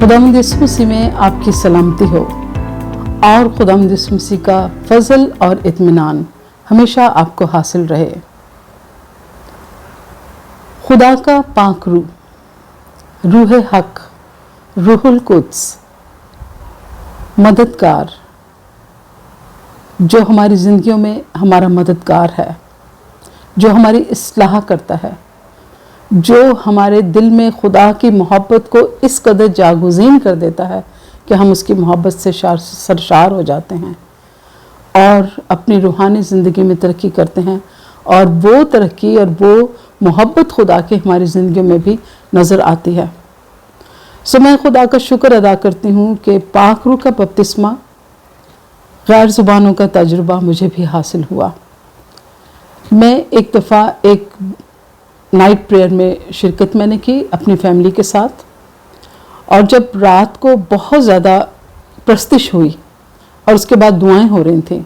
खुदावंद यीशु मसीह में आपकी सलामती हो और खुदावंद यीशु मसीह का फजल और इत्मीनान हमेशा आपको हासिल रहे। खुदा का पाक रूह हक, रूहुल कुद्स, मददगार, जो हमारी ज़िंदगियों में हमारा मददगार है, जो हमारी इस्लाह करता है, जो हमारे दिल में खुदा की मोहब्बत को इस कदर जागुज़ीन कर देता है कि हम उसकी मोहब्बत से सरशार हो जाते हैं और अपनी रूहानी ज़िंदगी में तरक्की करते हैं। और वो तरक्की और वो मोहब्बत खुदा की हमारी ज़िंदगी में भी नज़र आती है। सो मैं खुदा का शुक्र अदा करती हूँ कि पाक रूह का बपतिस्मा, गैर ज़ुबानों का तजुर्बा मुझे भी हासिल हुआ। मैं एक दफ़ा एक नाइट प्रेयर में शिरकत मैंने की अपनी फैमिली के साथ, और जब रात को बहुत ज़्यादा प्रस्तिश हुई और उसके बाद दुआएं हो रही थी,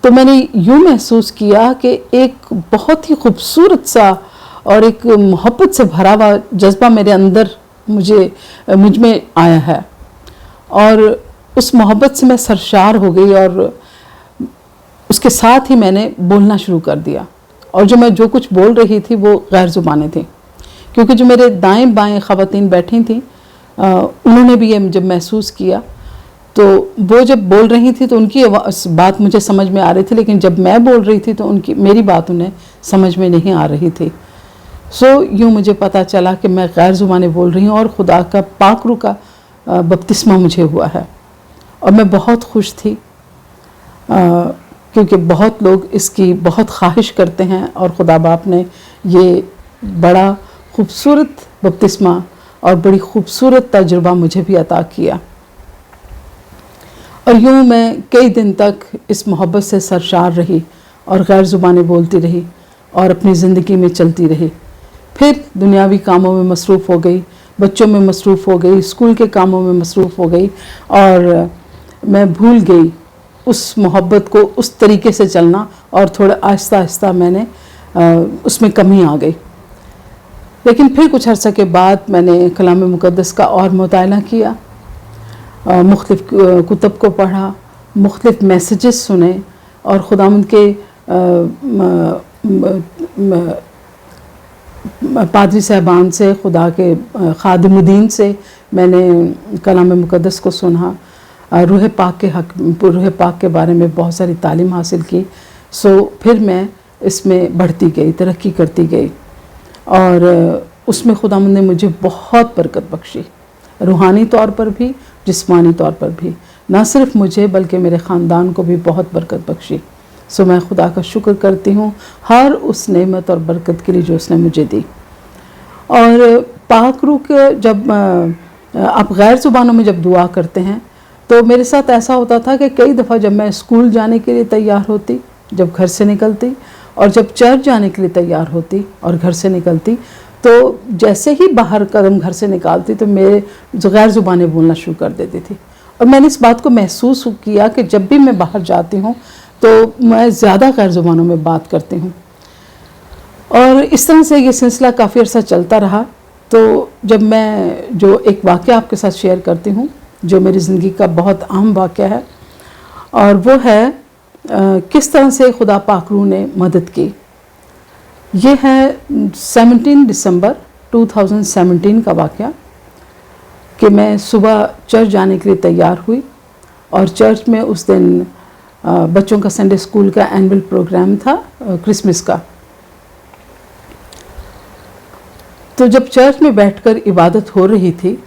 तो मैंने यूँ महसूस किया कि एक बहुत ही खूबसूरत सा और एक मोहब्बत से भरा हुआ जज्बा मेरे अंदर मुझ में आया है, और उस मोहब्बत से मैं सरशार हो गई और उसके साथ ही मैंने बोलना शुरू कर दिया। और मैं जो कुछ बोल रही थी वो गैर ज़ुबानें थी, क्योंकि जो मेरे दाएं बाएं ख़वातीन बैठी थी उन्होंने भी ये जब महसूस किया, तो वो जब बोल रही थी तो उनकी बात मुझे समझ में आ रही थी, लेकिन जब मैं बोल रही थी तो मेरी बात उन्हें समझ में नहीं आ रही थी। सो यूँ मुझे पता चला कि मैं गैर ज़ुबानें बोल रही हूँ और खुदा का पाक रूह का बपतिस्मा मुझे हुआ है। और मैं बहुत खुश थी क्योंकि बहुत लोग इसकी बहुत ख्वाहिश करते हैं और खुदा बाप ने ये बड़ा खूबसूरत बपतिस्मा और बड़ी खूबसूरत तजुर्बा मुझे भी अता किया। और यूँ मैं कई दिन तक इस मोहब्बत से सरशार रही और गैर ज़ुबानें बोलती रही और अपनी ज़िंदगी में चलती रही। फिर दुनियावी कामों में मसरूफ़ हो गई, बच्चों में मसरूफ़ हो गई, स्कूल के कामों में मसरूफ़ हो गई, और मैं भूल गई उस मोहब्बत को उस तरीके से चलना, और थोड़ा आहिस्ता आहिस्ता मैंने उसमें कमी आ गई। लेकिन फिर कुछ अर्सा के बाद मैंने कलाम मुक़द्दस का और मुताला किया, मुख्तलिफ़ कुतुब को पढ़ा, मुख्तलिफ़ मैसेजेस सुने, और खुदावंद के पादरी साहबान से, खुदा के खादिमुद्दीन से मैंने कलाम मुक़द्दस को सुना, रूह पाक के बारे में बहुत सारी तालीम हासिल की। सो फिर मैं इसमें बढ़ती गई, तरक्की करती गई, और उसमें खुदावंद ने मुझे बहुत बरकत बख्शी, रूहानी तौर पर भी, जिस्मानी तौर पर भी। ना सिर्फ मुझे बल्कि मेरे ख़ानदान को भी बहुत बरकत बख्शी। सो मैं खुदा का शुक्र करती हूँ हर उस नेमत और बरकत के लिए जो उसने मुझे दी। और पाक रूह के जब आप गैर ज़ुबानों में जब दुआ करते हैं तो मेरे साथ ऐसा होता था कि कई दफ़ा जब मैं स्कूल जाने के लिए तैयार होती, जब घर से निकलती, और जब चर्च जाने के लिए तैयार होती और घर से निकलती, तो जैसे ही बाहर कदम घर से निकालती तो मेरे गैर ज़ुबानें बोलना शुरू कर देती थी। और मैंने इस बात को महसूस किया कि जब भी मैं बाहर जाती हूँ तो मैं ज़्यादा गैर ज़ुबानों में बात करती हूँ, और इस तरह से ये सिलसिला काफ़ी अर्सा चलता रहा। तो जब मैं जो एक वाक़या आपके साथ शेयर करती हूँ जो मेरी ज़िंदगी का बहुत अहम वाक़या है, और वो है किस तरह से खुदा पाक रूह ने मदद की। ये है 17 दिसंबर 2017 का वाक़या कि मैं सुबह चर्च जाने के लिए तैयार हुई, और चर्च में उस दिन बच्चों का संडे स्कूल का एनुअल प्रोग्राम था, क्रिसमस का। तो जब चर्च में बैठकर इबादत हो रही थी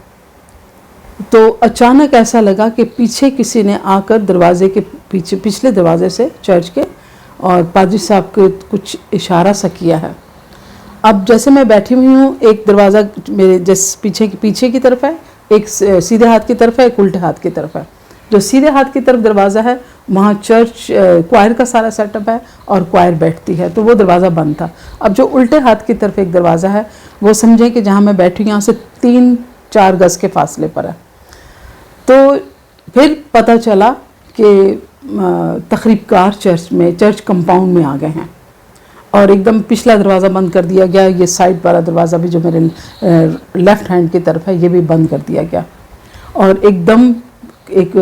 तो अचानक ऐसा लगा कि पीछे किसी ने आकर दरवाजे के पीछे, पिछले दरवाजे से चर्च के, और पादरी साहब को कुछ इशारा सा किया है। अब जैसे मैं बैठी हुई हूँ, एक दरवाज़ा मेरे जैसे पीछे की तरफ है, एक सीधे हाथ की तरफ है, एक उल्टे हाथ की तरफ है। जो सीधे हाथ की तरफ दरवाज़ा है वहाँ चर्च क्वायर का सारा सेटअप है और क्वायर बैठती है, तो वो दरवाज़ा बंद था। अब जो उल्टे हाथ की तरफ एक दरवाज़ा है वो समझें कि जहाँ मैं बैठी हूँ यहाँ से 3-4 गज़ के फासले पर है। तो फिर पता चला कि तकरीबकार चर्च कंपाउंड में आ गए हैं, और एकदम पिछला दरवाज़ा बंद कर दिया गया। ये साइड वाला दरवाज़ा भी जो मेरे लेफ़्ट हैंड की तरफ है ये भी बंद कर दिया गया। اور ایک دم ایک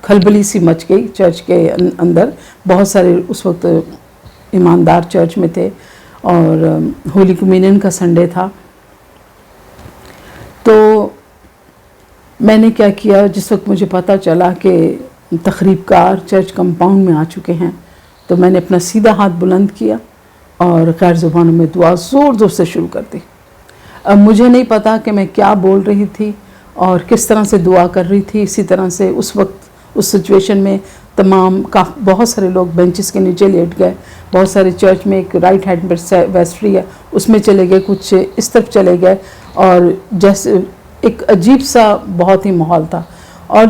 کھلبلی سی مچ گئی چرچ کے اندر. بہت سارے اس وقت ایماندار چرچ میں تھے اور ہولی کمیونین کا سنڈے تھا. تو میں نے کیا کیا، جس وقت مجھے پتہ چلا کہ تخریب کار چرچ کمپاؤنڈ میں آ چکے ہیں، تو میں نے اپنا سیدھا ہاتھ بلند کیا اور غیر زبانوں میں دعا زور زور سے شروع کر دی. اب مجھے نہیں پتا کہ میں کیا بول رہی تھی اور کس طرح سے دعا کر رہی تھی. اسی طرح سے اس وقت اس سچویشن میں بہت سارے لوگ بینچز کے نیچے لیٹ گئے. بہت سارے چرچ میں ایک رائٹ ہینڈ پر ویسٹری ہے، اس میں چلے گئے، کچھ اس طرف چلے گئے، اور جیسے ایک عجیب سا بہت ہی ماحول تھا. اور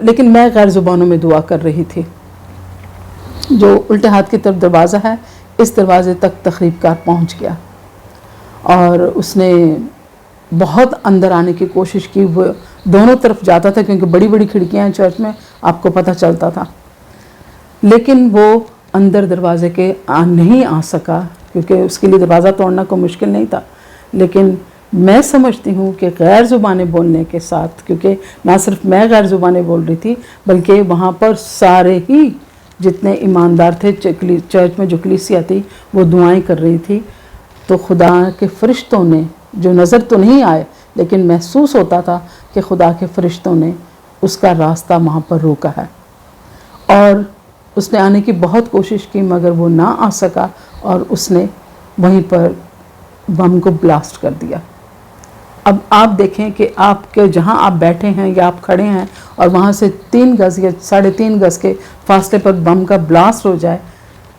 لیکن میں غیر زبانوں میں دعا کر رہی تھی. جو الٹے ہاتھ کی طرف دروازہ ہے، اس دروازے تک تخریب کار پہنچ گیا اور اس نے بہت اندر آنے کی کوشش کی. وہ دونوں طرف جاتا تھا کیونکہ بڑی بڑی کھڑکیاں ہیں چرچ میں، آپ کو پتہ چلتا تھا، لیکن وہ اندر دروازے کے نہیں آ سکا کیونکہ اس کے لیے دروازہ توڑنا کوئی مشکل نہیں تھا. لیکن میں سمجھتی ہوں کہ غیر زبانیں بولنے کے ساتھ، کیونکہ نہ صرف میں غیر زبانیں بول رہی تھی بلکہ وہاں پر سارے ہی جتنے ایماندار تھے چرچ میں، جو کلیسیا تھی، وہ دعائیں کر رہی تھی. تو خدا کے فرشتوں نے، جو نظر تو نہیں آئے لیکن محسوس ہوتا تھا کہ خدا کے فرشتوں نے اس کا راستہ وہاں پر روکا ہے، اور اس نے آنے کی بہت کوشش کی مگر وہ نہ آ سکا، اور اس نے وہیں پر بم کو بلاسٹ کر دیا. اب آپ دیکھیں کہ آپ کے جہاں آپ بیٹھے ہیں یا آپ کھڑے ہیں اور وہاں سے 3 گز یا 3.5 گز کے فاصلے پر بم کا بلاسٹ ہو جائے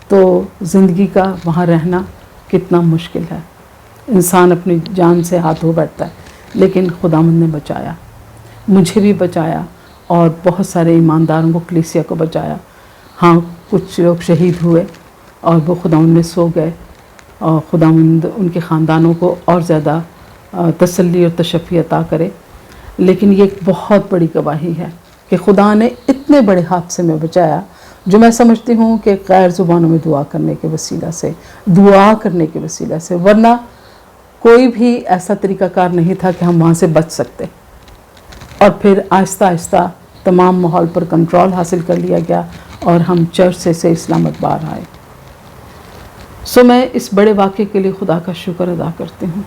تو زندگی کا وہاں رہنا کتنا مشکل ہے. انسان اپنی جان سے ہاتھ دھو بیٹھتا ہے، لیکن خداوند نے بچایا، مجھے بھی بچایا اور بہت سارے ایمانداروں کو، کلیسیا کو بچایا. ہاں، کچھ لوگ شہید ہوئے اور وہ خداوند میں سو گئے، اور خداوند ان کے خاندانوں کو اور زیادہ تسلی اور تشفی عطا کرے. لیکن یہ ایک بہت بڑی گواہی ہے کہ خدا نے اتنے بڑے حادثے میں بچایا، جو میں سمجھتی ہوں کہ غیر زبانوں میں دعا کرنے کے وسیلہ سے، ورنہ کوئی بھی ایسا طریقہ کار نہیں تھا کہ ہم وہاں سے بچ سکتے. اور پھر آہستہ آہستہ تمام ماحول پر کنٹرول حاصل کر لیا گیا اور ہم چرچ سے اسلام آباد باہر آئے. میں اس بڑے واقعے کے لیے خدا کا شکر ادا کرتی ہوں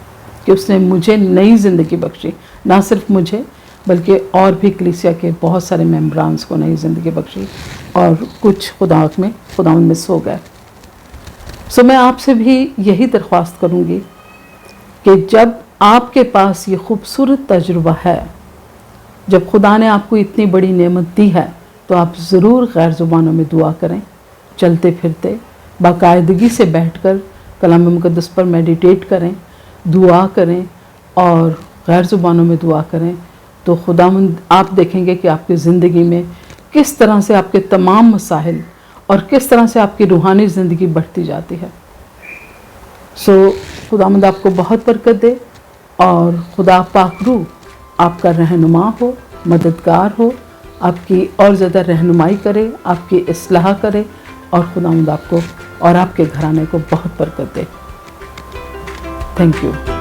کہ اس نے مجھے نئی زندگی بخشی. نہ صرف مجھے بلکہ اور بھی کلیسیا کے بہت سارے ممبرانز کو نئی زندگی بخشی، اور کچھ خداوند میں سو گئے. میں آپ سے بھی یہی درخواست کروں گی کہ جب آپ کے پاس یہ خوبصورت تجربہ ہے، جب خدا نے آپ کو اتنی بڑی نعمت دی ہے، تو آپ ضرور غیر زبانوں میں دعا کریں. چلتے پھرتے باقاعدگی سے بیٹھ کر کلام مقدس پر میڈیٹیٹ کریں، دعا کریں اور غیر زبانوں میں دعا کریں. تو خداوند آپ دیکھیں گے کہ آپ کی زندگی میں کس طرح سے آپ کے تمام مسائل اور کس طرح سے آپ کی روحانی زندگی بڑھتی جاتی ہے. خداوند آپ کو بہت برکت دے، اور خدا پاک روح آپ کا رہنما ہو، مددگار ہو، آپ کی اور زیادہ رہنمائی کرے، آپ کی اصلاح کرے، اور خداوند آپ کو اور آپ کے گھرانے کو بہت برکت دے. Thank you.